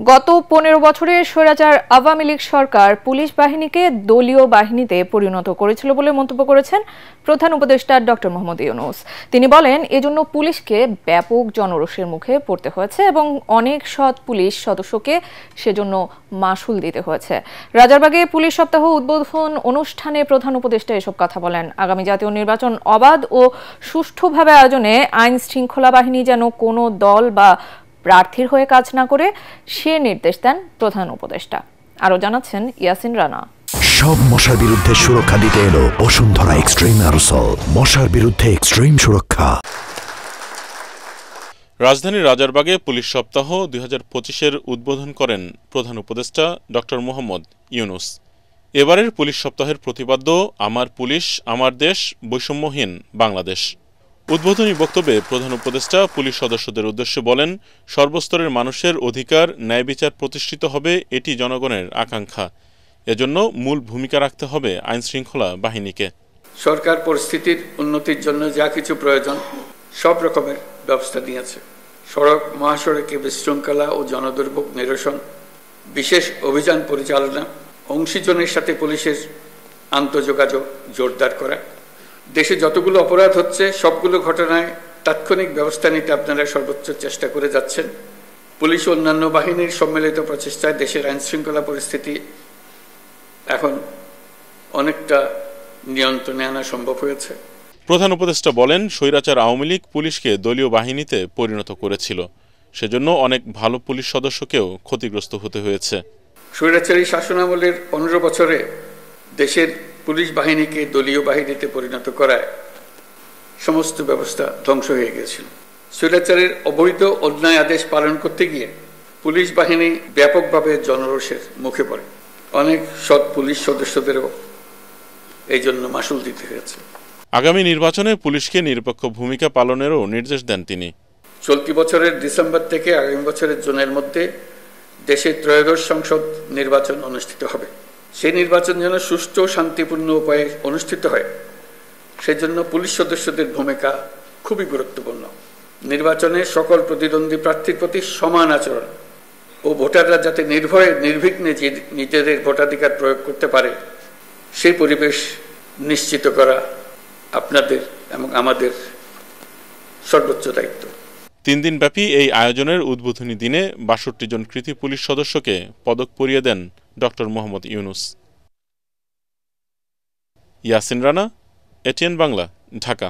গত ১৫ বছরে স্বৈরাচার আওয়ামী লীগ সরকার পুলিশ বাহিনীকে দলীয় বাহিনীতে পরিণত করেছিল বলে মন্তব্য করেছেন প্রধান উপদেষ্টা ডক্টর মোহাম্মদ ইউনূস। তিনি বলেন, এজন্য পুলিশকে ব্যাপক জনরোষের মুখে পড়তে হয়েছে এবং অনেক সৎ পুলিশ সদস্যকে সেজন্য মাশুল দিতে হয়েছে। রাজারবাগে পুলিশ সপ্তাহ উদ্বোধন অনুষ্ঠানে প্রধান উপদেষ্টা এসব কথা বলেন। আগামী জাতীয় নির্বাচন অবাধ ও সুষ্ঠুভাবে আয়োজনে আইন শৃঙ্খলা বাহিনী যেন কোনো দল বা প্রার্থীর হয়ে কাজ না করে সে নির্দেশ দেন প্রধান উপদেষ্টা। আরো জানাচ্ছেন ইয়াসিন রানা। সব মশার বিরুদ্ধে সুরক্ষা দিতে এলো বসুন্ধরা এক্সট্রিম অ্যারোসল, মশার বিরুদ্ধে এক্সট্রিম সুরক্ষা। রাজধানীর রাজারবাগে পুলিশ সপ্তাহ ২০২৫-এর উদ্বোধন করেন প্রধান উপদেষ্টা ডক্টর মোহাম্মদ ইউনূস। এবারের পুলিশ সপ্তাহের প্রতিপাদ্য আমার পুলিশ, আমার দেশ, বৈষম্যহীন বাংলাদেশ। উদ্বোধনী বক্তব্যে প্রধান উপদেষ্টা পুলিশ সদস্যদের উদ্দেশ্যে বলেন, সর্বস্তরের মানুষের অধিকার, ন্যায় বিচার প্রতিষ্ঠিত হবে, এটি জনগণের আকাঙ্ক্ষা। এজন্য মূল ভূমিকা রাখতে হবে আইন শৃঙ্খলা বাহিনীকে। সরকার পরিস্থিতির উন্নতির জন্য যা কিছু প্রয়োজন সব রকমের ব্যবস্থা নিয়েছে। সড়ক মহাসড়কে বিশৃঙ্খলা ও জনদুর্ভোগ নিরসন, বিশেষ অভিযান পরিচালনা, অংশীজনের সাথে পুলিশের আন্তঃযোগাযোগ জোরদার করা, দেশে যতগুলো অপরাধ হচ্ছে সবগুলো ঘটনায় তাৎক্ষণিক ব্যবস্থা নিতে আপনারা সর্বোচ্চ চেষ্টা করে যাচ্ছেন। পুলিশ ও অন্যান্য বাহিনীর সম্মিলিত প্রচেষ্টায় দেশের আইন শৃঙ্খলা পরিস্থিতি এখন অনেকটা নিয়ন্ত্রণে আনা সম্ভব হয়েছে। প্রধান উপদেষ্টা বলেন, স্বৈরাচার আওয়ামী লীগ পুলিশকে দলীয় বাহিনীতে পরিণত করেছিল, সেজন্য অনেক ভালো পুলিশ সদস্যকেও ক্ষতিগ্রস্ত হতে হয়েছে। স্বৈরাচারী শাসনামলের ১৫ বছরে দেশের পুলিশ বাহিনীকে দলীয় বাহিনীতে পরিণত করায় সমস্ত ব্যবস্থা ধ্বংস হয়ে গিয়েছিল। স্বৈরাচারের অবৈধ অন্যায় আদেশ পালন করতে গিয়ে পুলিশ বাহিনী ব্যাপকভাবে জনরোষের মুখে পড়ে। অনেক সৎ পুলিশ সদস্যদেরও এই জন্য মাশুল দিতে হয়েছে। আগামী নির্বাচনে পুলিশকে নিরপেক্ষ ভূমিকা পালনেরও নির্দেশ দেন তিনি। চলতি বছরের ডিসেম্বর থেকে আগামী বছরের জুনের মধ্যে দেশের ত্রয়োদশ সংসদ নির্বাচন অনুষ্ঠিত হবে। সেই নির্বাচন যেন সুষ্ঠু ও শান্তিপূর্ণ উপায়ে অনুষ্ঠিত হয়, সেজন্য পুলিশ সদস্যদের ভূমিকা খুবই গুরুত্বপূর্ণ। নির্বাচনে সকল প্রতিদ্বন্দ্বী প্রার্থীর প্রতি সমান আচরণ ও ভোটাররা যাতে নির্ভয়ে নির্বিঘ্নে নিজেদের ভোটাধিকার প্রয়োগ করতে পারে, সেই পরিবেশ নিশ্চিত করা আপনাদের এবং আমাদের সর্বোচ্চ দায়িত্ব। ৩ দিনব্যাপী এই আয়োজনের উদ্বোধনী দিনে ৬২ জন কৃতী পুলিশ সদস্যকে পদক পরিয়ে দেন ডক্টর মোহাম্মদ ইউনূস। ইয়াসিন রানা, এটিএন বাংলা, ঢাকা।